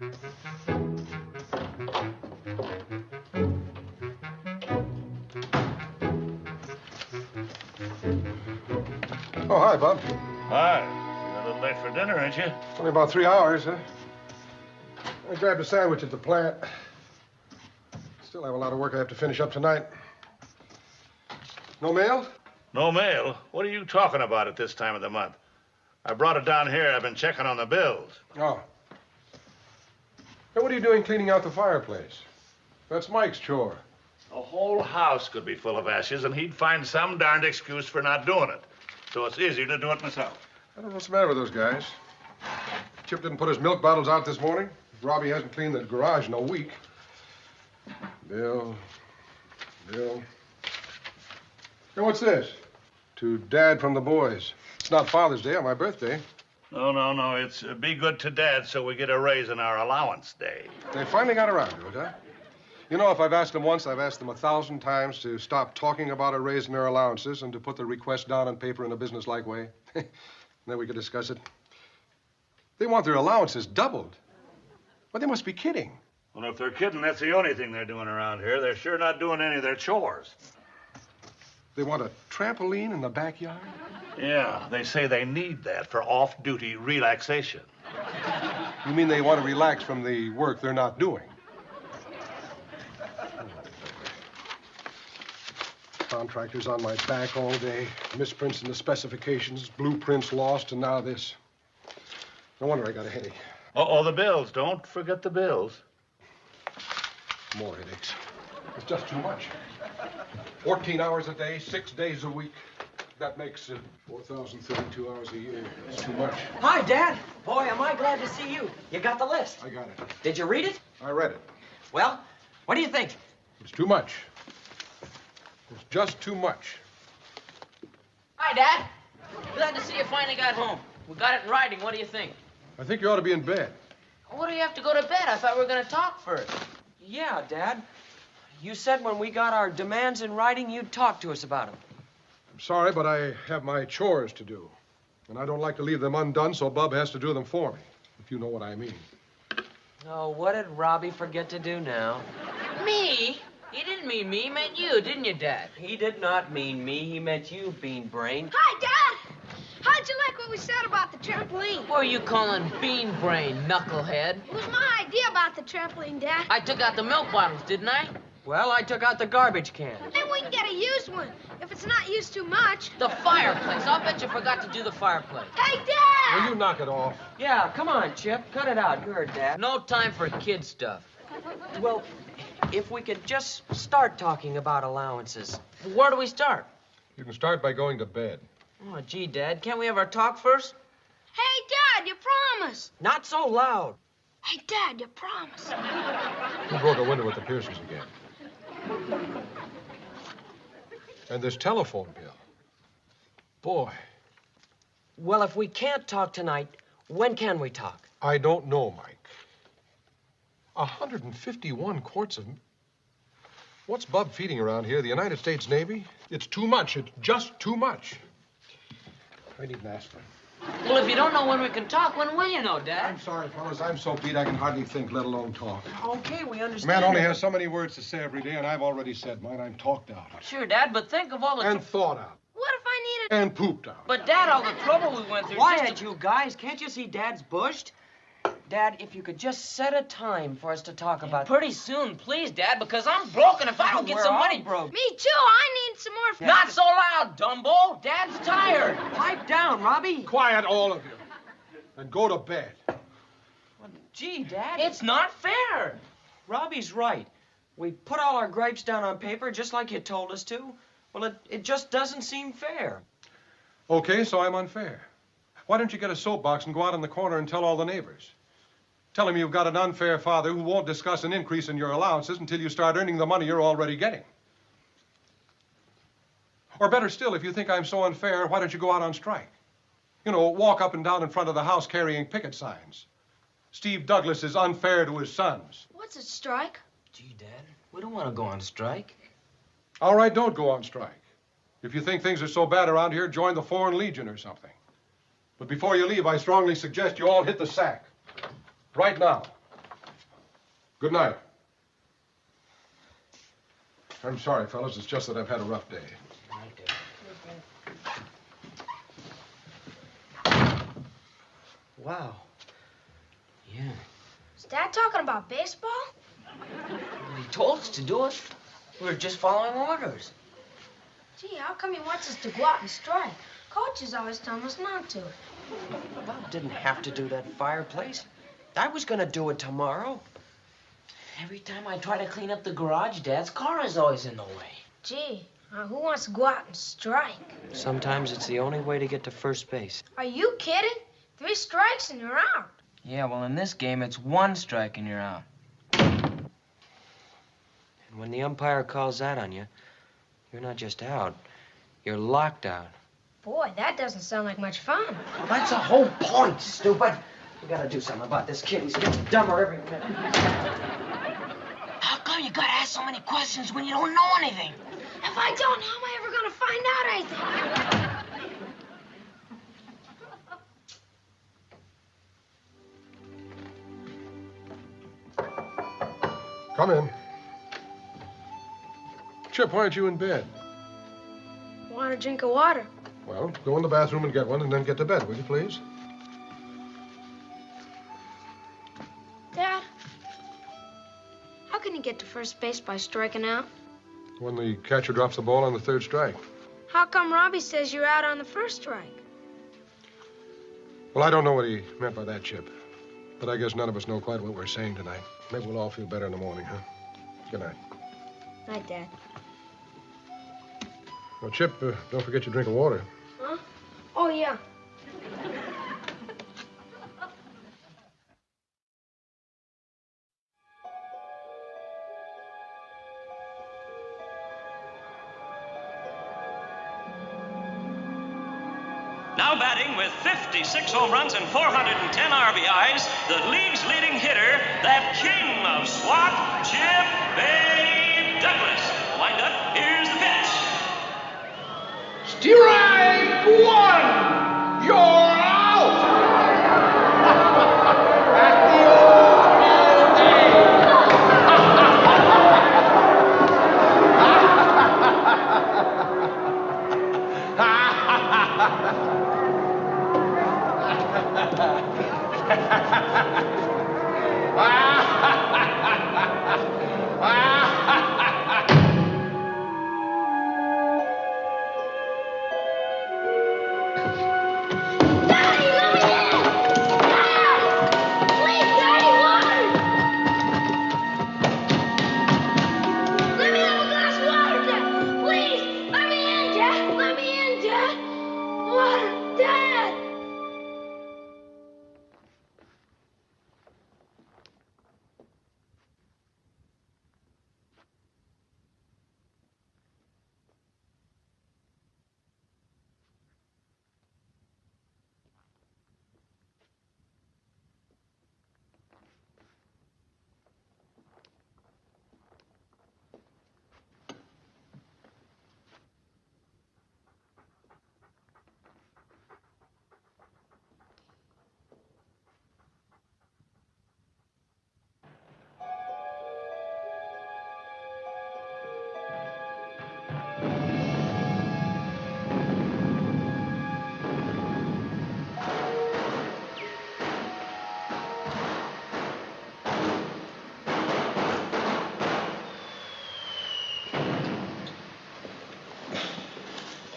Oh, hi, Bob. Hi. You're a little late for dinner, ain't you? It's only about 3 hours, huh? I grabbed a sandwich at the plant. Still have a lot of work I have to finish up tonight. No mail? No mail? What are you talking about at this time of the month? I brought it down here. I've been checking on the bills. Oh. Hey, what are you doing cleaning out the fireplace? That's Mike's chore. The whole house could be full of ashes, and he'd find some darned excuse for not doing it. So it's easier to do it myself. I don't know what's the matter with those guys. Chip didn't put his milk bottles out this morning. Robbie hasn't cleaned the garage in a week. Bill. Hey, what's this? To Dad from the boys. It's not Father's Day or my birthday. No. It's be good to Dad so we get a raise in our allowance day. They finally got around to it, huh? You know, if I've asked them once, I've asked them 1,000 times to stop talking about a raise in their allowances and to put the request down on paper in a businesslike way. Then we could discuss it. They want their allowances doubled. Well, they must be kidding. Well, if they're kidding, that's the only thing they're doing around here. They're sure not doing any of their chores. They want a trampoline in the backyard? Yeah, they say they need that for off-duty relaxation. You mean they want to relax from the work they're not doing? Contractors on my back all day, misprints in the specifications, blueprints lost, and now this. No wonder I got a headache. Oh, the bills. Don't forget the bills. More headaches. It's just too much. 14 hours a day, 6 days a week. That makes 4,032 hours a year. It's too much. Hi, Dad. Boy, am I glad to see you. You got the list. I got it. Did you read it? I read it. Well, what do you think? It's too much. It's just too much. Hi, Dad. Glad to see you finally got home. We got it in writing. What do you think? I think you ought to be in bed. What do you have to go to bed? I thought we were going to talk first. Yeah, Dad. You said when we got our demands in writing, you'd talk to us about them. I'm sorry, but I have my chores to do. And I don't like to leave them undone, so Bub has to do them for me, if you know what I mean. Oh, what did Robbie forget to do now? Me? He didn't mean me. He meant you, didn't you, Dad? He did not mean me. He meant you, Bean Brain. Hi, Dad. How'd you like what we said about the trampoline? What are you calling bean brain, knucklehead? It was my idea about the trampoline, Dad. I took out the milk bottles, didn't I? Well, I took out the garbage can. Then we can get a used one, if it's not used too much. The fireplace. I'll bet you forgot to do the fireplace. Hey, Dad! Will you knock it off? Yeah, come on, Chip. Cut it out. You heard Dad. No time for kid stuff. Well, if we could just start talking about allowances. Where do we start? You can start by going to bed. Oh, gee, Dad, can't we have our talk first? Hey, Dad, you promised. Not so loud. Hey, Dad, you promised. Who broke a window with the Pearsons again? And this telephone bill. Boy. Well, if we can't talk tonight, when can we talk? I don't know, Mike. 151 quarts of... What's Bub feeding around here? The United States Navy? It's too much. It's just too much. I need an aspirin. Well, if you don't know when we can talk, when will you know, Dad? I'm sorry, fellas. I'm so beat I can hardly think, let alone talk. Okay, we A understand. man only has so many words to say every day, and I've already said mine. I'm talked out. Sure, Dad, but think of all the... And thought out. What if I needed... And pooped out. But, Dad, all the trouble we went through... Quiet, you guys. Can't you see Dad's bushed? Dad, if you could just set a time for us to talk about... Pretty soon, please, Dad, because I'm broke, and if I don't get We're some all money... broke. Me too. I need some more... Not so loud, Dumbo. Dad's tired. Pipe down, Robbie. Quiet, all of you. And go to bed. Well, gee, Dad. It's not fair. Robbie's right. We put all our gripes down on paper just like you told us to. Well, it just doesn't seem fair. Okay, so I'm unfair. Why don't you get a soapbox and go out in the corner and tell all the neighbors? Tell them you've got an unfair father who won't discuss an increase in your allowances until you start earning the money you're already getting. Or better still, if you think I'm so unfair, why don't you go out on strike? You know, walk up and down in front of the house carrying picket signs. Steve Douglas is unfair to his sons. What's a strike? Gee, Dad, we don't want to go on strike. All right, don't go on strike. If you think things are so bad around here, join the Foreign Legion or something. But before you leave, I strongly suggest you all hit the sack. Right now. Good night. I'm sorry, fellas. It's just that I've had a rough day. Wow. Yeah. Is Dad talking about baseball? He told us to do it. We were just following orders. Gee, how come he wants us to go out and strike? Coach is always telling us not to. Bob didn't have to do that fireplace. I was gonna do it tomorrow. Every time I try to clean up the garage, Dad's car is always in the way. Gee, who wants to go out and strike? Sometimes it's the only way to get to first base. Are you kidding? 3 strikes and you're out. Yeah, well, in this game, it's 1 strike and you're out. And when the umpire calls that on you, you're not just out, you're locked out. Boy, that doesn't sound like much fun. Well, that's the whole point, stupid. We gotta do something about this kid. He's getting dumber every minute. How come you gotta ask so many questions when you don't know anything? If I don't, how am I ever gonna find out anything? Come in. Chip, why aren't you in bed? Want a drink of water? Well, go in the bathroom and get one, and then get to bed, will you, please? Dad, how can you get to first base by striking out? When the catcher drops the ball on the 3rd strike. How come Robbie says you're out on the 1st strike? Well, I don't know what he meant by that, Chip. But I guess none of us know quite what we're saying tonight. Maybe we'll all feel better in the morning, huh? Good night. Night, Dad. Well, Chip, don't forget your drink of water. Huh? Oh, yeah. Now batting with 56 home runs and 410 RBIs, the league's leading hitter, that king of SWAT, Chip Bay Douglas. Wind up, here's the pitch. Strike 1! You're out! At the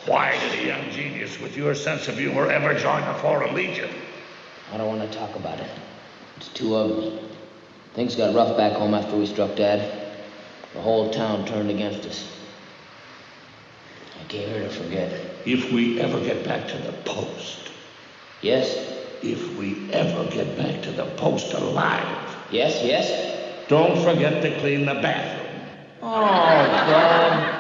Why did a young genius with your sense of humor ever join the Foreign Legion? I don't want to talk about it. It's too ugly. Things got rough back home after we struck Dad. The whole town turned against us. I came here to forget. If we ever get back to the post. Yes? If we ever get back to the post alive. Yes, yes? Don't forget to clean the bathroom. Oh, Dad.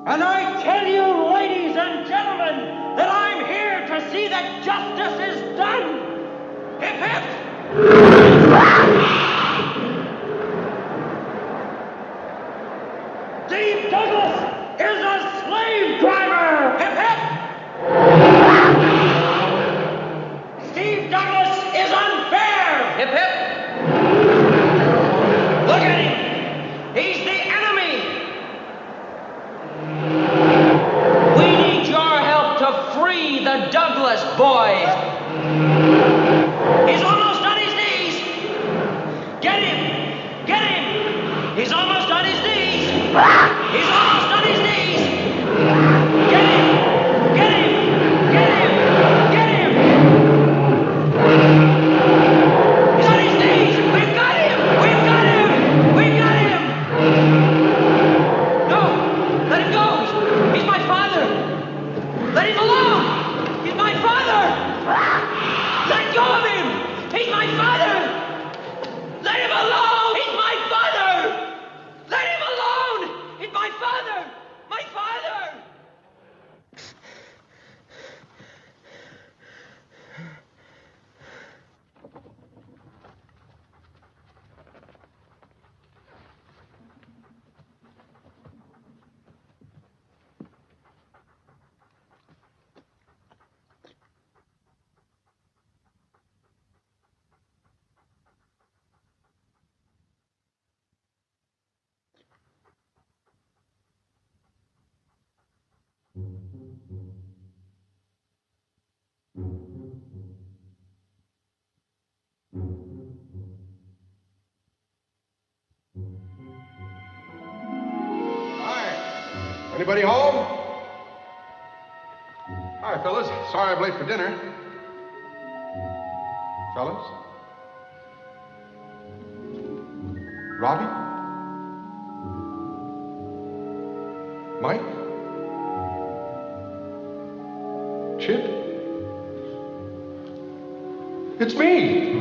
And I tell you, ladies and gentlemen, that I'm here to see that justice Steve Douglas is a slave driver! Hip hip! Steve Douglas is unfair! Hip hip! Look at him! He's the enemy! We need your help to free the Douglas boys. He's almost on his knees! Get him! Get him! He's almost on his knees! He's almost on his knees! Get him! Get him! Get him! Get him! He's on his knees! We've got him! We've got him! We've got him! No! Let him go! He's my father! Let him alone! He's my father! Let go of him! He's my father! Let him alone! He's my father! Let him alone! He's my father! My father! Hi. Anybody home? Hi, fellas. Sorry I'm late for dinner. Fellas? Robbie? Mike? Chip? It's me!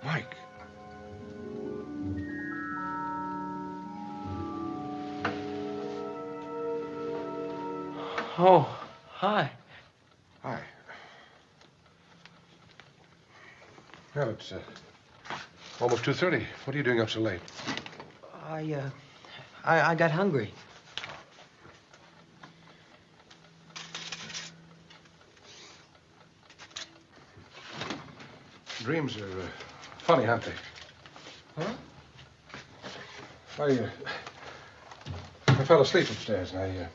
Mike. Oh, hi. Hi. Well, it's almost 2:30. What are you doing up so late? I got hungry. Dreams are funny, aren't they? Huh? I fell asleep upstairs, and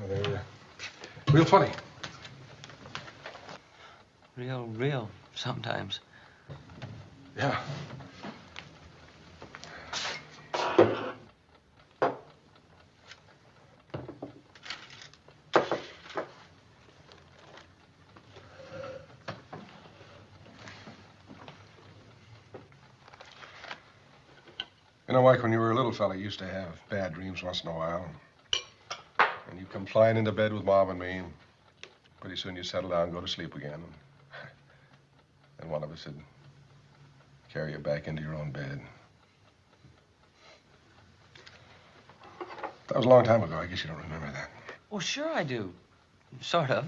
they're real funny. Real, sometimes. Yeah. You know, Mike, when you were a little fella, you used to have bad dreams once in a while. And you'd come flying into bed with Mom and me, and pretty soon you'd settle down and go to sleep again. And one of us would carry you back into your own bed. That was a long time ago. I guess you don't remember that. Well, sure I do. Sort of.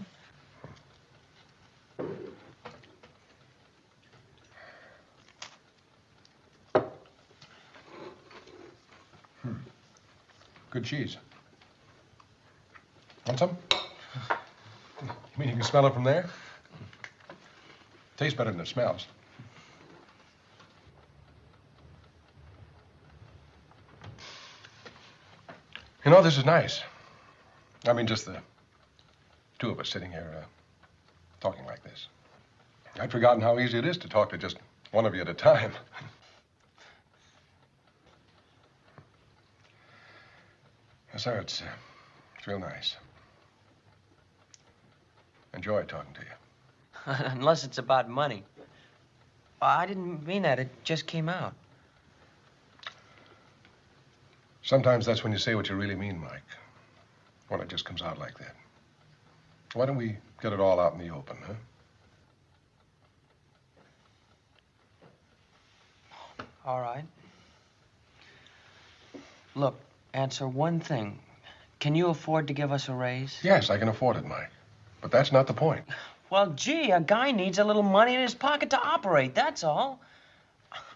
Good cheese. Want some? You mean you can smell it from there? Tastes better than it smells. You know, this is nice. I mean, just the two of us sitting here talking like this. I'd forgotten how easy it is to talk to just One of you at a time. Yes, sir, it's real nice. Enjoy talking to you. Unless it's about money. I didn't mean that. It just came out. Sometimes that's when you say what you really mean, Mike. When it just comes out like that. Why don't we get it all out in the open, huh? All right. Look, answer one thing. Can you afford to give us a raise? Yes, I can afford it, Mike. But that's not the point. Well, gee, a guy needs a little money in his pocket to operate, that's all.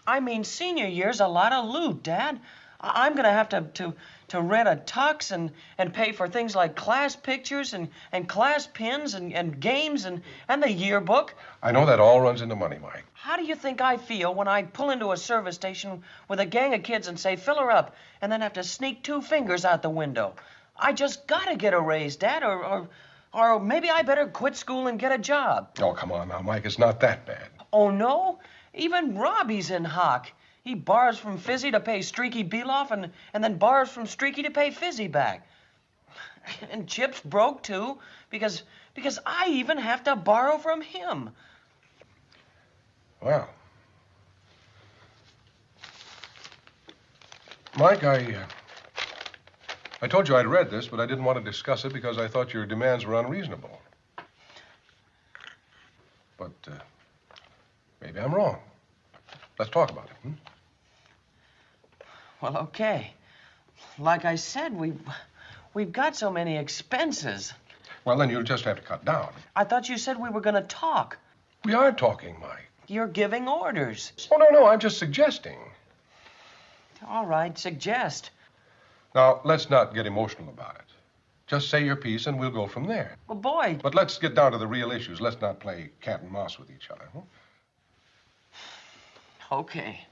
I mean, senior year's a lot of loot, Dad. I'm gonna have to rent a tux and pay for things like class pictures and class pins and games and the yearbook. I know that all runs into money, Mike. How do you think I feel when I pull into a service station with a gang of kids and say, fill her up, and then have to sneak 2 fingers out the window? I just gotta get a raise, Dad, or maybe I better quit school and get a job. Oh, come on now, Mike. It's not that bad. Oh, no? Even Robbie's in hock. He borrows from Fizzy to pay Streaky Beloff and then borrows from Streaky to pay Fizzy back. And Chip's broke, too, because I even have to borrow from him. Well. Mike, I told you I'd read this, but I didn't want to discuss it because I thought your demands were unreasonable. But maybe I'm wrong. Let's talk about it, hmm? Well, okay. Like I said, we've got so many expenses. Well, then you'll just have to cut down. I thought you said we were going to talk. We are talking, Mike. You're giving orders. Oh, no, I'm just suggesting. All right, suggest. Now, let's not get emotional about it. Just say your piece and we'll go from there. Well, boy. But let's get down to the real issues. Let's not play cat and mouse with each other, huh? Okay.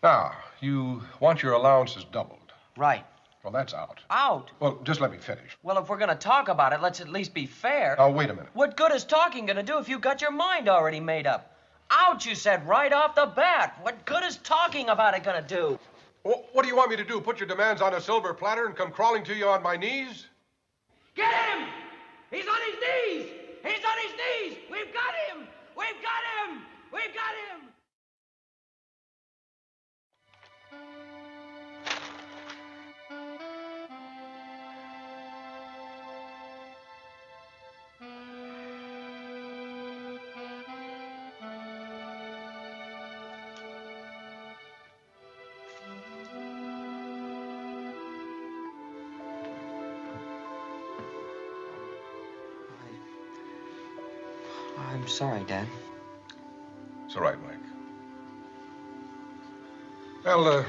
Now, you want your allowances doubled. Right. Well, that's out. Out? Well, just let me finish. Well, if we're going to talk about it, let's at least be fair. Now, wait a minute. What good is talking going to do if you've got your mind already made up? Out, you said, right off the bat. What good is talking about it going to do? What do you want me to do? Put your demands on a silver platter and come crawling to you on my knees? Get him! He's on his knees! He's on his knees! We've got him! We've got him! We've got him! I'm sorry, Dad. It's all right, Mike. Well,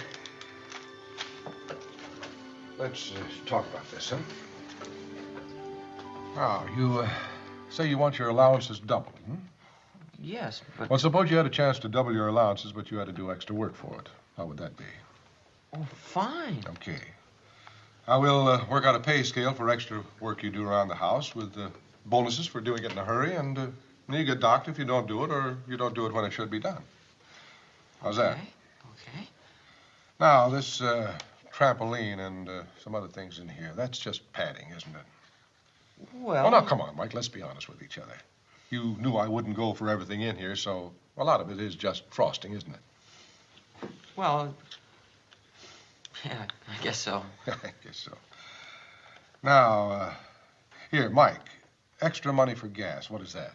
let's talk about this, huh? Now, you say you want your allowances doubled, hmm? Yes, but... Well, suppose you had a chance to double your allowances, but you had to do extra work for it. How would that be? Oh, fine. Okay. I will work out a pay scale for extra work you do around the house with bonuses for doing it in a hurry, and you get docked if you don't do it or you don't do it when it should be done. How's that? Okay. Now, this trampoline and some other things in here, that's just padding, isn't it? Well... Oh, now, come on, Mike. Let's be honest with each other. You knew I wouldn't go for everything in here, so a lot of it is just frosting, isn't it? Well... Yeah, I guess so. I guess so. Now, here, Mike, extra money for gas. What is that?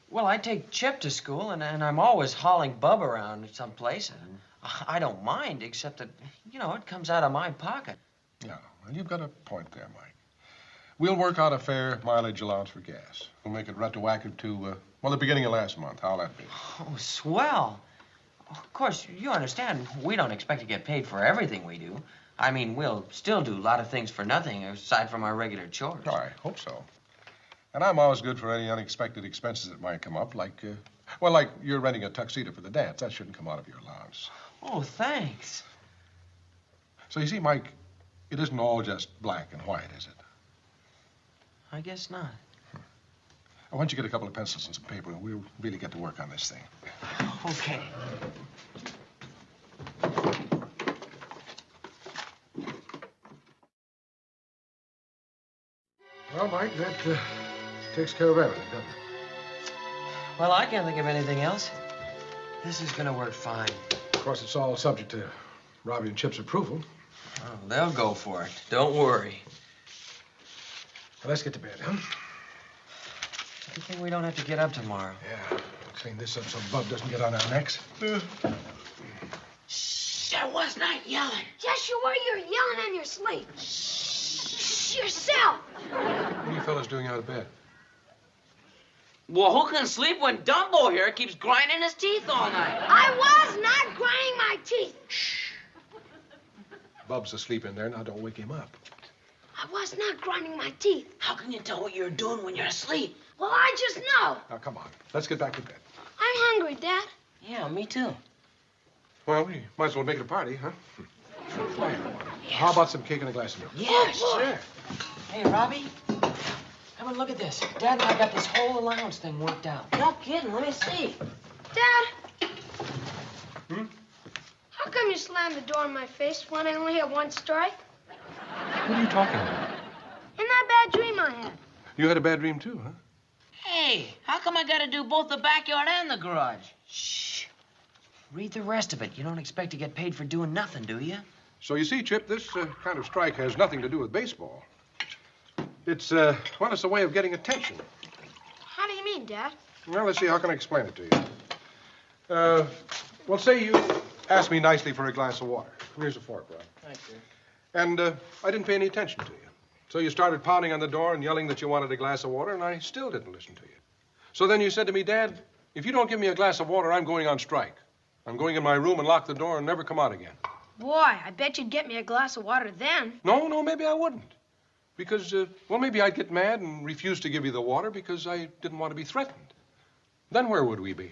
Well, I take Chip to school, and I'm always hauling Bub around someplace. And I don't mind, except that, it comes out of my pocket. Yeah, well, you've got a point there, Mike. We'll work out a fair mileage allowance for gas. We'll make it retroactive to, the beginning of last month. How'll that be? Oh, swell. Of course, you understand, we don't expect to get paid for everything we do. I mean, we'll still do a lot of things for nothing, aside from our regular chores. I hope so. And I'm always good for any unexpected expenses that might come up, like you're renting a tuxedo for the dance. That shouldn't come out of your allowance. Oh, thanks. So you see, Mike, it isn't all just black and white, is it? I guess not. Why don't you get a couple of pencils and some paper, and we'll really get to work on this thing. Okay. Well, Mike, that takes care of everything, doesn't it? Well, I can't think of anything else. This is gonna work fine. Of course, it's all subject to Robbie and Chip's approval. Oh, they'll go for it. Don't worry. Well, let's get to bed, huh? Good thing we don't have to get up tomorrow. Yeah. Clean this up so Bub doesn't get on our necks. Shh, I was not yelling. Yes, you were. You're yelling in your sleep. Shh, yourself. What are you fellas doing out of bed? Well, who can sleep when Dumbo here keeps grinding his teeth all night? I was not grinding my teeth. Bub's asleep in there. Now, don't wake him up. I was not grinding my teeth. How can you tell what you're doing when you're asleep? Well, I just know. Now, come on. Let's get back to bed. I'm hungry, Dad. Yeah, me too. Well, we might as well make it a party, huh? How about some cake and a glass of milk? Yeah, sure. Hey, Robbie. Come and look at this. Dad and I got this whole allowance thing worked out. No kidding. Let me see. Dad. Hmm? How come you slammed the door in my face when I only had one strike? What are you talking about? In that bad dream I had. You had a bad dream, too, huh? Hey, how come I gotta do both the backyard and the garage? Shh. Read the rest of it. You don't expect to get paid for doing nothing, do you? So you see, Chip, this kind of strike has nothing to do with baseball. It's a way of getting attention. How do you mean, Dad? Well, let's see, how can I explain it to you? Well, say you asked me nicely for a glass of water. Here's a fork, Rob. Thank you. And I didn't pay any attention to you. So you started pounding on the door and yelling that you wanted a glass of water, and I still didn't listen to you. So then you said to me, Dad, if you don't give me a glass of water, I'm going on strike. I'm going in my room and lock the door and never come out again. Boy, I bet you'd get me a glass of water then. No, maybe I wouldn't. Because, maybe I'd get mad and refuse to give you the water because I didn't want to be threatened. Then where would we be?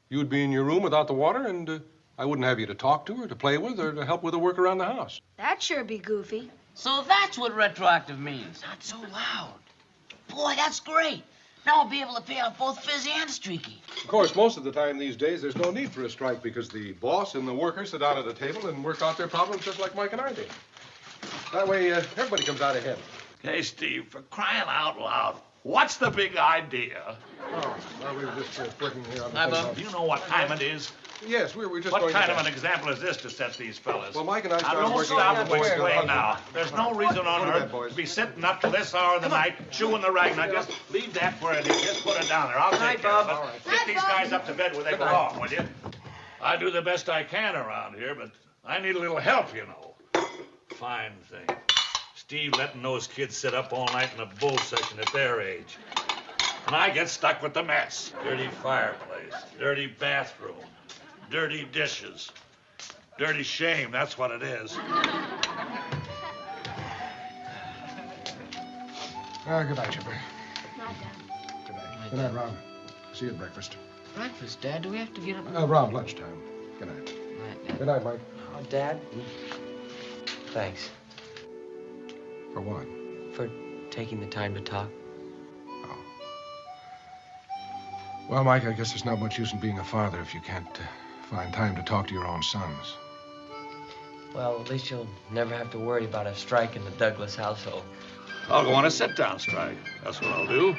You'd be in your room without the water, and I wouldn't have you to talk to or to play with or to help with the work around the house. That'd sure be goofy. So that's what retroactive means. Not so loud. Boy, that's great. Now I'll be able to pay off both Fizzy and Streaky. Of course, most of the time these days, there's no need for a strike because the boss and the workers sit down at a table and work out their problems just like Mike and I did. That way, everybody comes out ahead. Hey, Steve, for crying out loud, what's the big idea? Oh, well, we were just working here on the Hi, thing Bob. about- Do you know what time it is? Yes, we were just What going kind to of an bed. example is this to set these fellas? Well, Mike and I Now, started don't working stop on and the boys. explain now. There's no reason on Go to bed, earth boys. to be sitting up to this hour of the night, chewing the rag. Now, just leave that where it is. Just put it down there. I'll take care of it. All right. Get these guys up to bed where they belong, will you? I do the best I can around here, but I need a little help, you know. Fine thing. Steve letting those kids sit up all night in a bull session at their age. And I get stuck with the mess. Dirty fireplace, dirty bathroom, dirty dishes. Dirty shame, that's what it is. Good night, Chipper. Not Dad. Good night. Good night, Rob. See you at breakfast. Breakfast, Dad? Do we have to get up? Rob, lunchtime. Good night. Good night, Mike. Oh, Dad. Thanks For what? for taking the time to talk. Oh. Well, Mike, I guess there's not much use in being a father if you can't find time to talk to your own sons. Well, at least you'll never have to worry about a strike in the Douglas household. I'll go on a sit-down strike. That's what I'll do.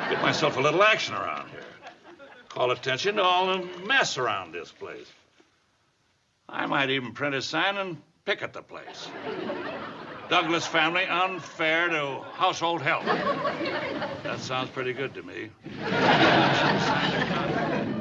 Get myself a little action around here. Call attention to all the mess around this place. I might even print a sign and picket the place. Douglas family unfair to household help. That sounds pretty good to me. Sign the contract.